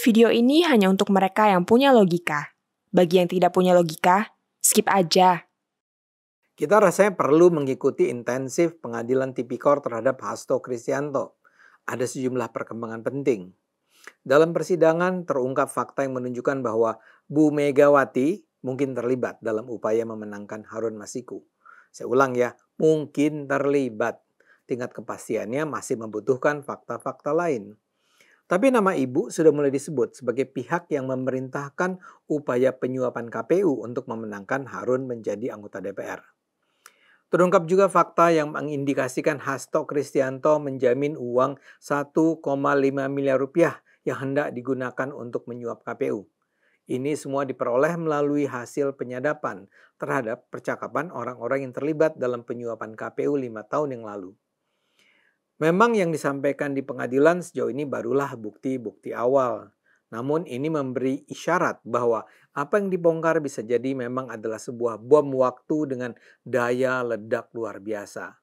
Video ini hanya untuk mereka yang punya logika. Bagi yang tidak punya logika, skip aja. Kita rasanya perlu mengikuti intensif pengadilan tipikor terhadap Hasto Kristianto. Ada sejumlah perkembangan penting. Dalam persidangan terungkap fakta yang menunjukkan bahwa Bu Megawati mungkin terlibat dalam upaya memenangkan Harun Masiku. Saya ulang ya, mungkin terlibat. Tingkat kepastiannya masih membutuhkan fakta-fakta lain. Tapi nama ibu sudah mulai disebut sebagai pihak yang memerintahkan upaya penyuapan KPU untuk memenangkan Harun menjadi anggota DPR. Terungkap juga fakta yang mengindikasikan Hasto Kristianto menjamin uang 1,5 miliar rupiah yang hendak digunakan untuk menyuap KPU. Ini semua diperoleh melalui hasil penyadapan terhadap percakapan orang-orang yang terlibat dalam penyuapan KPU 5 tahun yang lalu. Memang yang disampaikan di pengadilan sejauh ini barulah bukti-bukti awal. Namun ini memberi isyarat bahwa apa yang dibongkar bisa jadi memang adalah sebuah bom waktu dengan daya ledak luar biasa.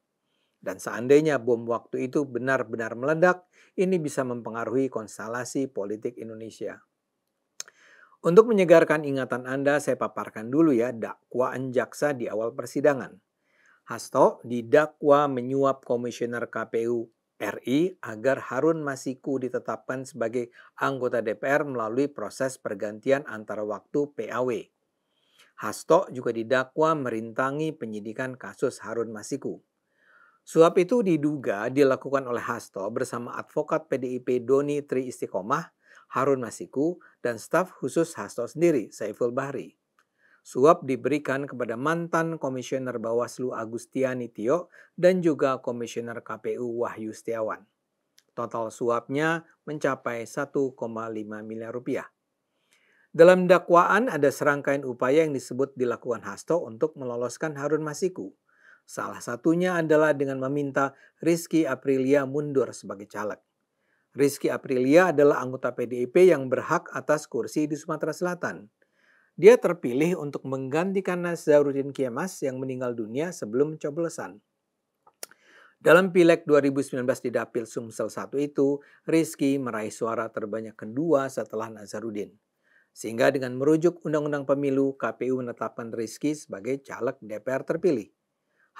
Dan seandainya bom waktu itu benar-benar meledak, ini bisa mempengaruhi konstelasi politik Indonesia. Untuk menyegarkan ingatan Anda, saya paparkan dulu ya dakwaan jaksa di awal persidangan. Hasto didakwa menyuap komisioner KPU RI agar Harun Masiku ditetapkan sebagai anggota DPR melalui proses pergantian antara waktu PAW. Hasto juga didakwa merintangi penyidikan kasus Harun Masiku. Suap itu diduga dilakukan oleh Hasto bersama advokat PDIP Doni Tri Istiqomah, Harun Masiku, dan staf khusus Hasto sendiri, Saiful Bahri. Suap diberikan kepada mantan Komisioner Bawaslu Agustiani Tio dan juga Komisioner KPU Wahyu Setiawan. Total suapnya mencapai 1,5 miliar rupiah. Dalam dakwaan ada serangkaian upaya yang disebut dilakukan Hasto untuk meloloskan Harun Masiku. Salah satunya adalah dengan meminta Rizky Aprilia mundur sebagai caleg. Rizky Aprilia adalah anggota PDIP yang berhak atas kursi di Sumatera Selatan. Dia terpilih untuk menggantikan Nazarudin Kemas yang meninggal dunia sebelum pencoblosan. Dalam Pileg 2019 di Dapil Sumsel 1 itu, Rizky meraih suara terbanyak kedua setelah Nazarudin. Sehingga dengan merujuk Undang-Undang Pemilu, KPU menetapkan Rizky sebagai caleg DPR terpilih.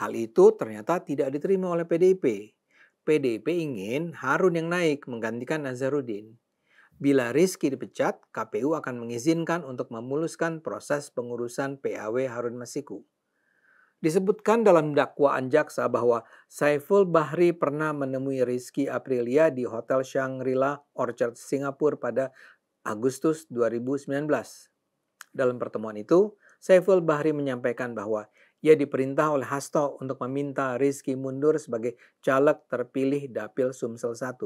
Hal itu ternyata tidak diterima oleh PDIP. PDIP ingin Harun yang naik menggantikan Nazarudin. Bila Rizky dipecat, KPU akan mengizinkan untuk memuluskan proses pengurusan PAW Harun Masiku. Disebutkan dalam dakwaan jaksa bahwa Saiful Bahri pernah menemui Rizky Aprilia di Hotel Shangri-La Orchard Singapura pada Agustus 2019. Dalam pertemuan itu, Saiful Bahri menyampaikan bahwa ia diperintah oleh Hasto untuk meminta Rizky mundur sebagai caleg terpilih Dapil Sumsel 1.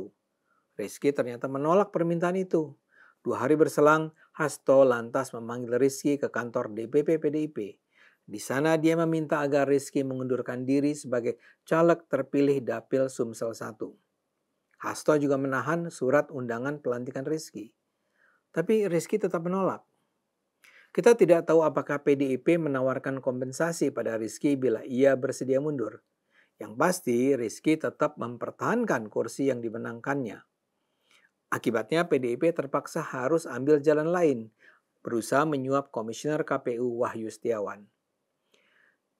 Rizky ternyata menolak permintaan itu. 2 hari berselang, Hasto lantas memanggil Rizky ke kantor DPP PDIP. Di sana dia meminta agar Rizky mengundurkan diri sebagai caleg terpilih Dapil Sumsel 1. Hasto juga menahan surat undangan pelantikan Rizky. Tapi Rizky tetap menolak. Kita tidak tahu apakah PDIP menawarkan kompensasi pada Rizky bila ia bersedia mundur. Yang pasti, Rizky tetap mempertahankan kursi yang dimenangkannya. Akibatnya PDIP terpaksa harus ambil jalan lain, berusaha menyuap Komisioner KPU Wahyu Setiawan.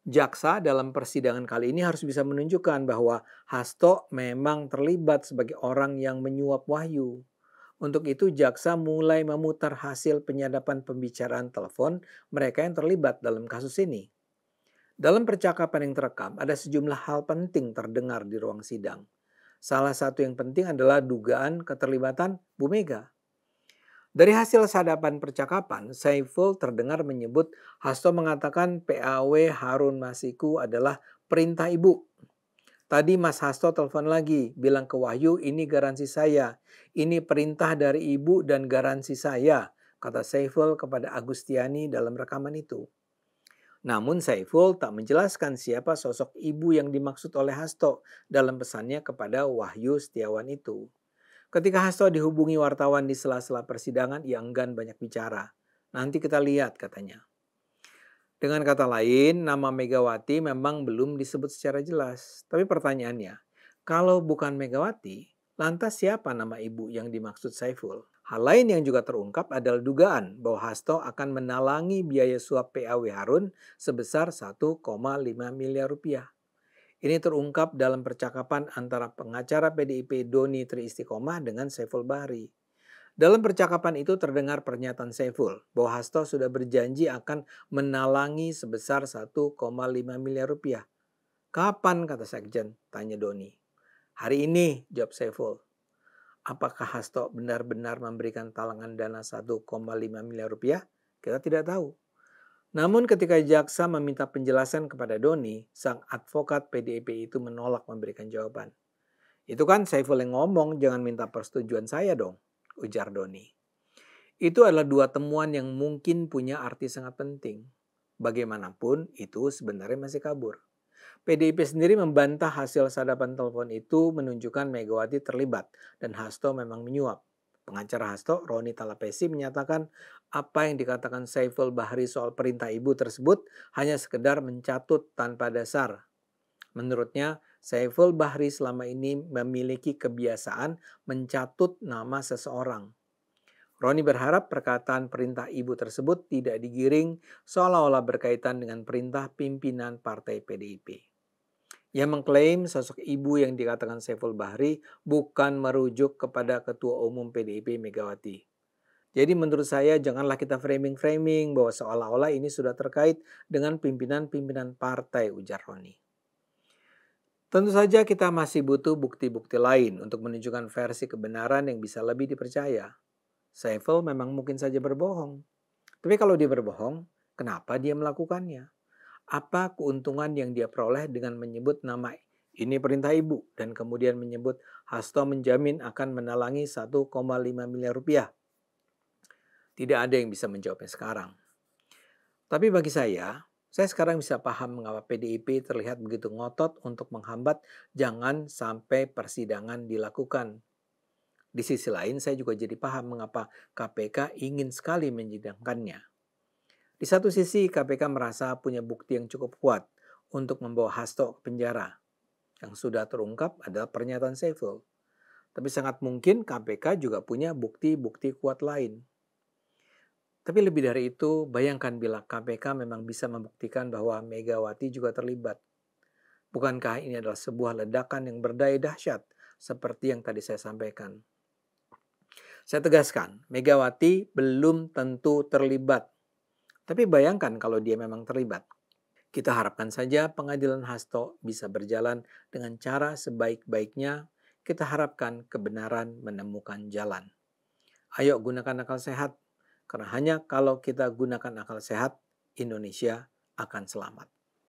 Jaksa dalam persidangan kali ini harus bisa menunjukkan bahwa Hasto memang terlibat sebagai orang yang menyuap Wahyu. Untuk itu jaksa mulai memutar hasil penyadapan pembicaraan telepon mereka yang terlibat dalam kasus ini. Dalam percakapan yang terekam ada sejumlah hal penting terdengar di ruang sidang. Salah satu yang penting adalah dugaan keterlibatan Bu Mega. Dari hasil sadapan percakapan, Saiful terdengar menyebut Hasto mengatakan PAW Harun Masiku adalah perintah ibu. Tadi Mas Hasto telepon lagi, bilang ke Wahyu ini garansi saya, ini perintah dari ibu dan garansi saya, kata Saiful kepada Agustiani dalam rekaman itu. Namun Saiful tak menjelaskan siapa sosok ibu yang dimaksud oleh Hasto dalam pesannya kepada Wahyu Setiawan itu. Ketika Hasto dihubungi wartawan di sela-sela persidangan, ia enggan banyak bicara. Nanti kita lihat, katanya. Dengan kata lain, nama Megawati memang belum disebut secara jelas. Tapi pertanyaannya, kalau bukan Megawati, lantas siapa nama ibu yang dimaksud Saiful? Hal lain yang juga terungkap adalah dugaan bahwa Hasto akan menalangi biaya suap PAW Harun sebesar 1,5 miliar rupiah. Ini terungkap dalam percakapan antara pengacara PDIP Doni Tri Istiqomah dengan Saiful Bahri. Dalam percakapan itu terdengar pernyataan Saiful bahwa Hasto sudah berjanji akan menalangi sebesar 1,5 miliar rupiah. Kapan, kata Sekjen? Tanya Doni. Hari ini, jawab Saiful. Apakah Hasto benar-benar memberikan talangan dana 1,5 miliar rupiah? Kita tidak tahu. Namun ketika jaksa meminta penjelasan kepada Doni, sang advokat PDIP itu menolak memberikan jawaban. Itu kan Saiful yang ngomong, jangan minta persetujuan saya dong, ujar Doni. Itu adalah dua temuan yang mungkin punya arti sangat penting. Bagaimanapun itu sebenarnya masih kabur. PDIP sendiri membantah hasil sadapan telepon itu menunjukkan Megawati terlibat dan Hasto memang menyuap. Pengacara Hasto, Roni Talapesi, menyatakan apa yang dikatakan Saiful Bahri soal perintah ibu tersebut hanya sekedar mencatut tanpa dasar. Menurutnya, Saiful Bahri selama ini memiliki kebiasaan mencatut nama seseorang. Roni berharap perkataan perintah ibu tersebut tidak digiring seolah-olah berkaitan dengan perintah pimpinan partai PDIP. Ia mengklaim sosok ibu yang dikatakan Saiful Bahri bukan merujuk kepada Ketua Umum PDIP Megawati. Jadi menurut saya janganlah kita framing-framing bahwa seolah-olah ini sudah terkait dengan pimpinan-pimpinan partai, ujar Roni. Tentu saja kita masih butuh bukti-bukti lain untuk menunjukkan versi kebenaran yang bisa lebih dipercaya. Saiful memang mungkin saja berbohong. Tapi kalau dia berbohong, kenapa dia melakukannya? Apa keuntungan yang dia peroleh dengan menyebut nama ini perintah ibu dan kemudian menyebut Hasto menjamin akan menalangi 1,5 miliar rupiah? Tidak ada yang bisa menjawabnya sekarang. Tapi bagi saya sekarang bisa paham mengapa PDIP terlihat begitu ngotot untuk menghambat jangan sampai persidangan dilakukan. Di sisi lain saya juga jadi paham mengapa KPK ingin sekali menyidangkannya. Di satu sisi KPK merasa punya bukti yang cukup kuat untuk membawa Hasto ke penjara. Yang sudah terungkap adalah pernyataan Saiful. Tapi sangat mungkin KPK juga punya bukti-bukti kuat lain. Tapi lebih dari itu, bayangkan bila KPK memang bisa membuktikan bahwa Megawati juga terlibat. Bukankah ini adalah sebuah ledakan yang berdaya dahsyat seperti yang tadi saya sampaikan? Saya tegaskan, Megawati belum tentu terlibat. Tapi bayangkan kalau dia memang terlibat. Kita harapkan saja pengadilan Hasto bisa berjalan dengan cara sebaik-baiknya. Kita harapkan kebenaran menemukan jalan. Ayo gunakan akal sehat. Karena hanya kalau kita gunakan akal sehat, Indonesia akan selamat.